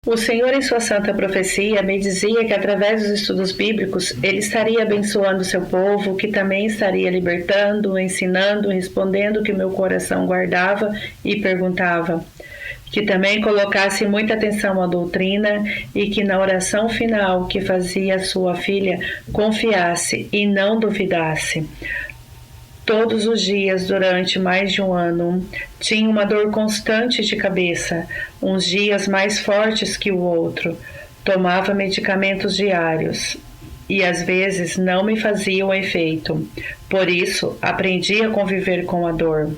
O Senhor, em sua santa profecia, me dizia que através dos estudos bíblicos ele estaria abençoando seu povo, que também estaria libertando, ensinando, respondendo o que meu coração guardava e perguntava. Que também colocasse muita atenção à doutrina e que na oração final que fazia sua filha confiasse e não duvidasse. Todos os dias, durante mais de um ano, tinha uma dor constante de cabeça, uns dias mais fortes que o outro. Tomava medicamentos diários e às vezes não me faziam efeito. Por isso, aprendi a conviver com a dor.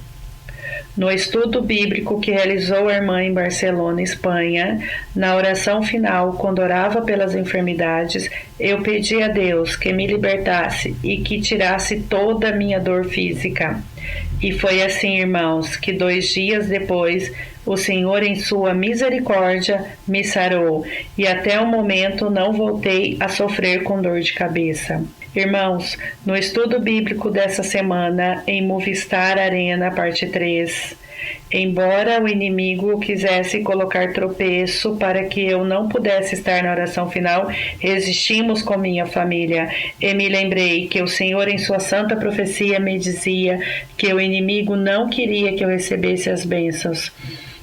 No estudo bíblico que realizou a irmã em Barcelona, Espanha, na oração final, quando orava pelas enfermidades, eu pedi a Deus que me libertasse e que tirasse toda a minha dor física. E foi assim, irmãos, que 2 dias depois, o Senhor, em sua misericórdia, me sarou, e até o momento não voltei a sofrer com dor de cabeça. Irmãos, no estudo bíblico dessa semana, em Movistar Arena, parte 3, embora o inimigo quisesse colocar tropeço para que eu não pudesse estar na oração final, resistimos com minha família e me lembrei que o Senhor, em sua santa profecia, me dizia que o inimigo não queria que eu recebesse as bênçãos,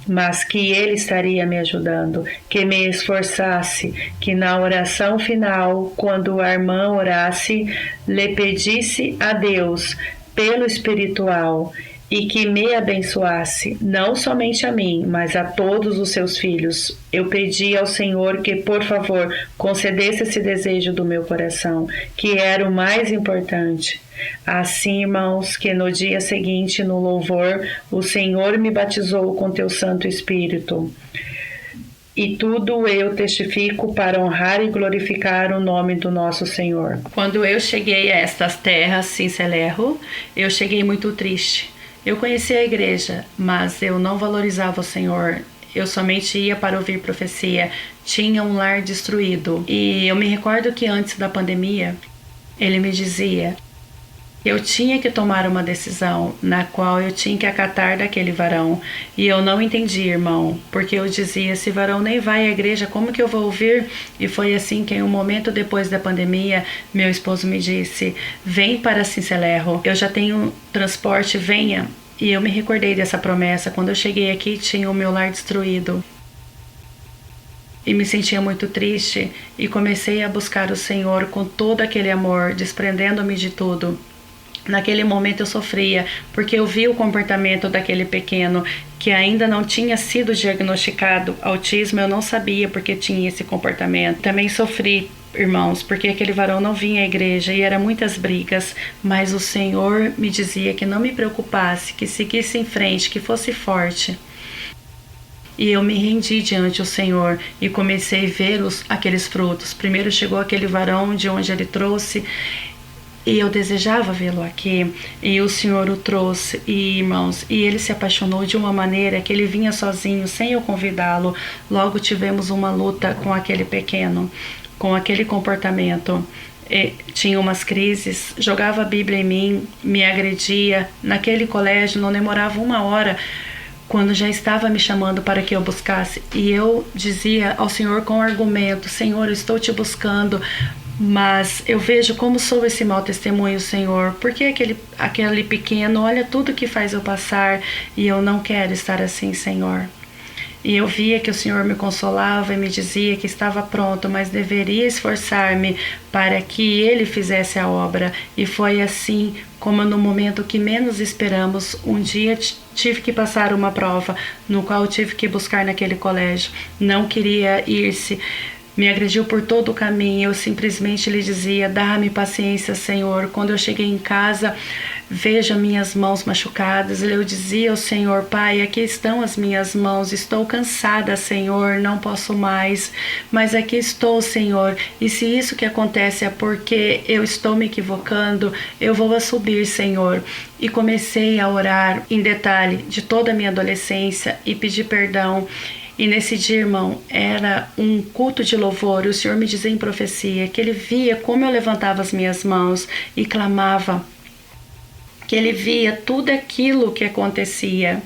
mas que ele estaria me ajudando, que me esforçasse, que na oração final, quando a irmã orasse, lhe pedisse a Deus pelo espiritual e que me abençoasse, não somente a mim, mas a todos os seus filhos. Eu pedi ao Senhor que, por favor, concedesse esse desejo do meu coração, que era o mais importante. Assim, irmãos, que no dia seguinte, no louvor, o Senhor me batizou com teu Santo Espírito. E tudo eu testifico para honrar e glorificar o nome do nosso Senhor. Quando eu cheguei a estas terras, Sincelejo, eu cheguei muito triste. Eu conhecia a igreja, mas eu não valorizava o Senhor. Eu somente ia para ouvir profecia. Tinha um lar destruído. E eu me recordo que antes da pandemia, ele me dizia: eu tinha que tomar uma decisão na qual eu tinha que acatar daquele varão. E eu não entendi, irmão, porque eu dizia: esse varão nem vai à igreja, como que eu vou ouvir? E foi assim que, em um momento depois da pandemia, meu esposo me disse: vem para Sincelejo, eu já tenho transporte, venha. E eu me recordei dessa promessa. Quando eu cheguei aqui, tinha o meu lar destruído. E me sentia muito triste e comecei a buscar o Senhor com todo aquele amor, desprendendo-me de tudo. Naquele momento eu sofria, porque eu vi o comportamento daquele pequeno que ainda não tinha sido diagnosticado autismo. Eu não sabia porque tinha esse comportamento. Também sofri, irmãos, porque aquele varão não vinha à igreja e eram muitas brigas, mas o Senhor me dizia que não me preocupasse, que seguisse em frente, que fosse forte. E eu me rendi diante do Senhor e comecei a ver aqueles frutos. Primeiro chegou aquele varão de onde ele trouxe, e eu desejava vê-lo aqui, e o Senhor o trouxe, e irmãos, e ele se apaixonou de uma maneira que ele vinha sozinho, sem eu convidá-lo. Logo tivemos uma luta com aquele pequeno, com aquele comportamento. E tinha umas crises, jogava a Bíblia em mim, me agredia. Naquele colégio não demorava 1 hora, quando já estava me chamando para que eu buscasse, e eu dizia ao Senhor com argumento: Senhor, eu estou te buscando, mas eu vejo como sou esse mau testemunho, Senhor, porque aquele pequeno, olha tudo que faz eu passar, e eu não quero estar assim, Senhor. E eu via que o Senhor me consolava e me dizia que estava pronto, mas deveria esforçar-me para que Ele fizesse a obra. E foi assim como, no momento que menos esperamos, um dia tive que passar uma prova, no qual tive que buscar naquele colégio. Não queria ir-se. Me agrediu por todo o caminho. Eu simplesmente lhe dizia: dá-me paciência, Senhor. Quando eu cheguei em casa, veja minhas mãos machucadas. Eu dizia ao Senhor: Pai, aqui estão as minhas mãos. Estou cansada, Senhor, não posso mais. Mas aqui estou, Senhor. E se isso que acontece é porque eu estou me equivocando, eu vou subir, Senhor. E comecei a orar em detalhe de toda a minha adolescência e pedir perdão. E nesse dia, irmão, era um culto de louvor, e o Senhor me dizia em profecia que Ele via como eu levantava as minhas mãos e clamava, que Ele via tudo aquilo que acontecia.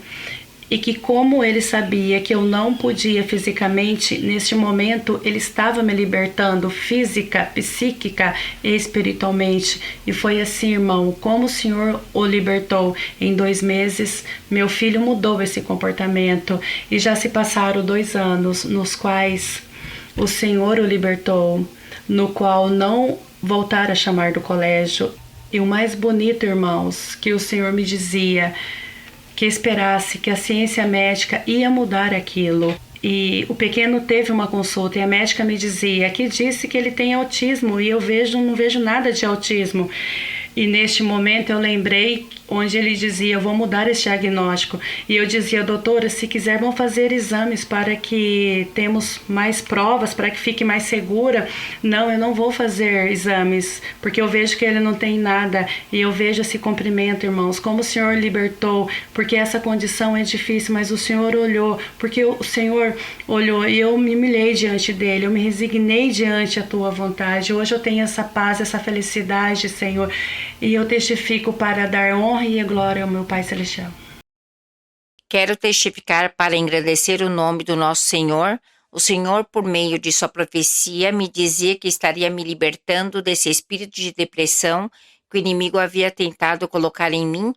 e que, como ele sabia que eu não podia fisicamente, neste momento ele estava me libertando física, psíquica e espiritualmente. E foi assim, irmão, como o Senhor o libertou. Em 2 meses, meu filho mudou esse comportamento e já se passaram 2 anos nos quais o Senhor o libertou, no qual não voltar a chamar do colégio. E o mais bonito, irmãos, que o Senhor me dizia que esperasse que a ciência médica ia mudar aquilo. E o pequeno teve uma consulta e a médica me dizia que disse que ele tem autismo e eu não vejo nada de autismo. E neste momento eu lembrei onde ele dizia, eu vou mudar esse diagnóstico. E eu dizia, doutora, se quiser vão fazer exames para que temos mais provas, para que fique mais segura. Não, eu não vou fazer exames, porque eu vejo que ele não tem nada. E eu vejo esse cumprimento, irmãos, como o Senhor libertou, porque essa condição é difícil, mas o Senhor olhou, porque o Senhor olhou e eu me humilhei diante dele, eu me resignei diante da tua vontade. Hoje eu tenho essa paz, essa felicidade, Senhor, e eu testifico para dar honra e glória ao meu Pai Celestial. Quero testificar para engrandecer o nome do nosso Senhor. O Senhor, por meio de sua profecia, me dizia que estaria me libertando desse espírito de depressão que o inimigo havia tentado colocar em mim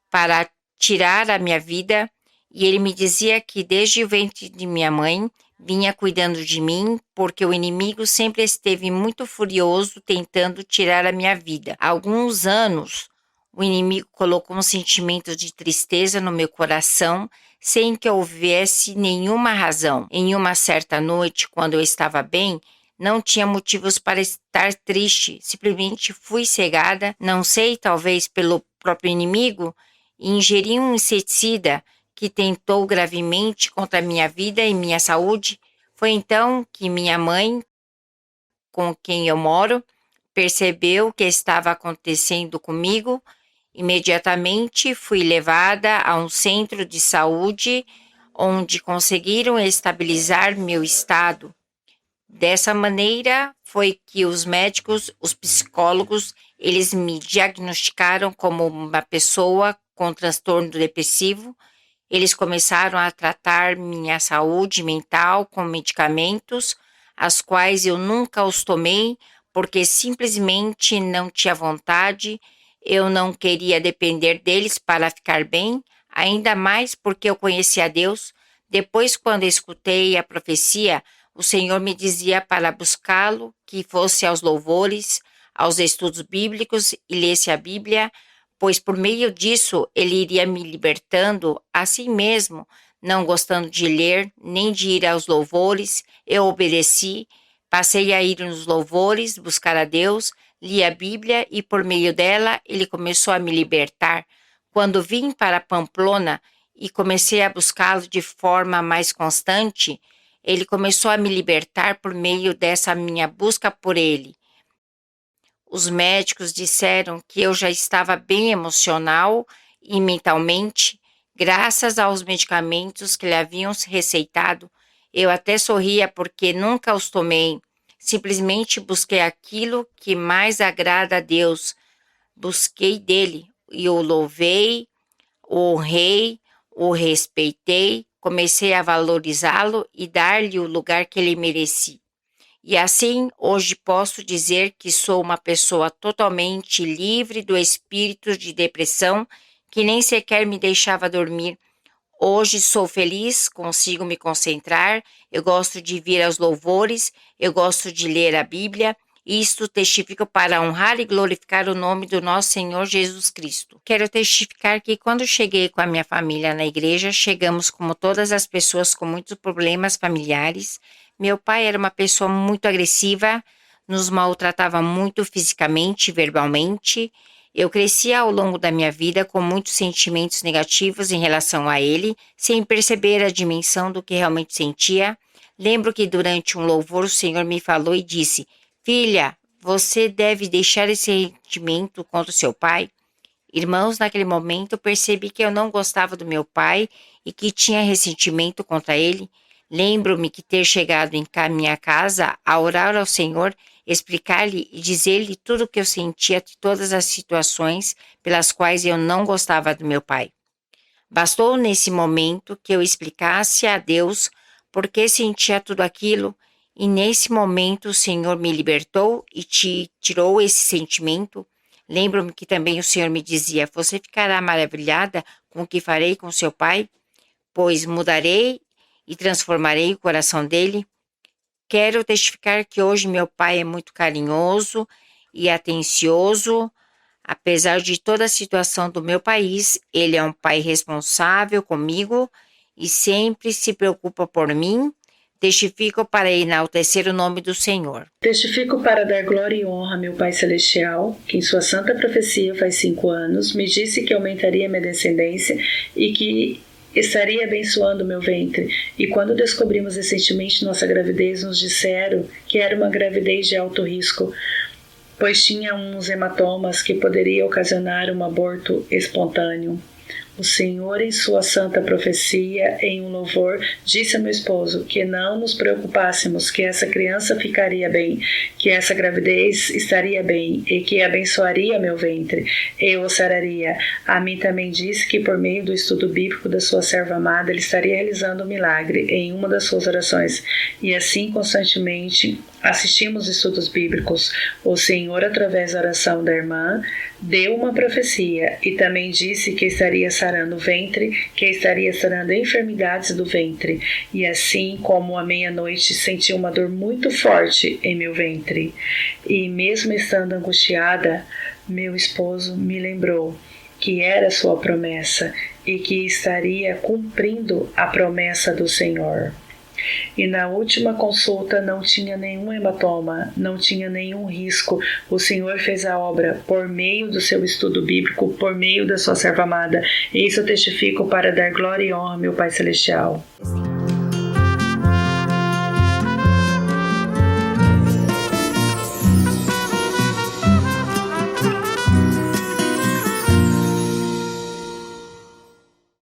para tirar a minha vida. E ele me dizia que desde o ventre de minha mãe vinha cuidando de mim, porque o inimigo sempre esteve muito furioso tentando tirar a minha vida. Há alguns anos, o inimigo colocou um sentimento de tristeza no meu coração, sem que houvesse nenhuma razão. Em uma certa noite, quando eu estava bem, não tinha motivos para estar triste, simplesmente fui cegada, não sei, talvez pelo próprio inimigo, e ingeri um inseticida que tentou gravemente contra a minha vida e minha saúde. Foi então que minha mãe, com quem eu moro, percebeu o que estava acontecendo comigo. Imediatamente fui levada a um centro de saúde onde conseguiram estabilizar meu estado. Dessa maneira foi que os médicos, os psicólogos, eles me diagnosticaram como uma pessoa com transtorno depressivo. Eles começaram a tratar minha saúde mental com medicamentos, as quais eu nunca os tomei, porque simplesmente não tinha vontade, eu não queria depender deles para ficar bem, ainda mais porque eu conhecia Deus. Depois, quando escutei a profecia, o Senhor me dizia para buscá-lo, que fosse aos louvores, aos estudos bíblicos e lesse a Bíblia, pois por meio disso ele iria me libertando. Assim mesmo, não gostando de ler, nem de ir aos louvores, eu obedeci, passei a ir nos louvores, buscar a Deus, li a Bíblia e por meio dela ele começou a me libertar. Quando vim para Pamplona e comecei a buscá-lo de forma mais constante, ele começou a me libertar por meio dessa minha busca por ele. Os médicos disseram que eu já estava bem emocional e mentalmente, graças aos medicamentos que lhe haviam receitado. Eu até sorria porque nunca os tomei. Simplesmente busquei aquilo que mais agrada a Deus. Busquei dele e o louvei, o honrei, o respeitei, comecei a valorizá-lo e dar-lhe o lugar que ele merecia. E assim, hoje posso dizer que sou uma pessoa totalmente livre do espírito de depressão que nem sequer me deixava dormir. Hoje sou feliz, consigo me concentrar, eu gosto de vir aos louvores, eu gosto de ler a Bíblia. Isto testifico para honrar e glorificar o nome do nosso Senhor Jesus Cristo. Quero testificar que quando cheguei com a minha família na igreja, chegamos como todas as pessoas com muitos problemas familiares. Meu pai era uma pessoa muito agressiva, nos maltratava muito fisicamente, verbalmente. Eu cresci ao longo da minha vida com muitos sentimentos negativos em relação a ele, sem perceber a dimensão do que realmente sentia. Lembro que durante um louvor o Senhor me falou e disse: "Filha, você deve deixar esse sentimento contra o seu pai." Irmãos, naquele momento percebi que eu não gostava do meu pai e que tinha ressentimento contra ele. Lembro-me que ter chegado em minha casa a orar ao Senhor, explicar-lhe e dizer-lhe tudo o que eu sentia de todas as situações pelas quais eu não gostava do meu pai. Bastou nesse momento que eu explicasse a Deus por que sentia tudo aquilo, e nesse momento o Senhor me libertou e te tirou esse sentimento. Lembro-me que também o Senhor me dizia: você ficará maravilhada com o que farei com seu pai, pois mudarei e transformarei o coração dele. Quero testificar que hoje meu pai é muito carinhoso e atencioso. Apesar de toda a situação do meu país, ele é um pai responsável comigo e sempre se preocupa por mim. Testifico para enaltecer o nome do Senhor. Testifico para dar glória e honra a meu Pai Celestial, que em sua santa profecia faz 5 anos me disse que aumentaria minha descendência e que estaria abençoando meu ventre. E quando descobrimos recentemente nossa gravidez, nos disseram que era uma gravidez de alto risco, pois tinha uns hematomas que poderia ocasionar um aborto espontâneo. O Senhor, em sua santa profecia, em um louvor, disse a meu esposo que não nos preocupássemos, que essa criança ficaria bem, que essa gravidez estaria bem e que abençoaria meu ventre e o sararia. A mim também disse que por meio do estudo bíblico da sua serva amada, ele estaria realizando um milagre em uma das suas orações. E assim, constantemente, assistimos estudos bíblicos. O Senhor, através da oração da irmã, deu uma profecia e também disse que estaria sarando o ventre, que estaria sarando enfermidades do ventre. E assim como à meia-noite senti uma dor muito forte em meu ventre. E mesmo estando angustiada, meu esposo me lembrou que era sua promessa e que estaria cumprindo a promessa do Senhor. E na última consulta não tinha nenhum hematoma, não tinha nenhum risco. O Senhor fez a obra por meio do seu estudo bíblico, por meio da sua serva amada. E isso eu testifico para dar glória e honra ao meu Pai Celestial.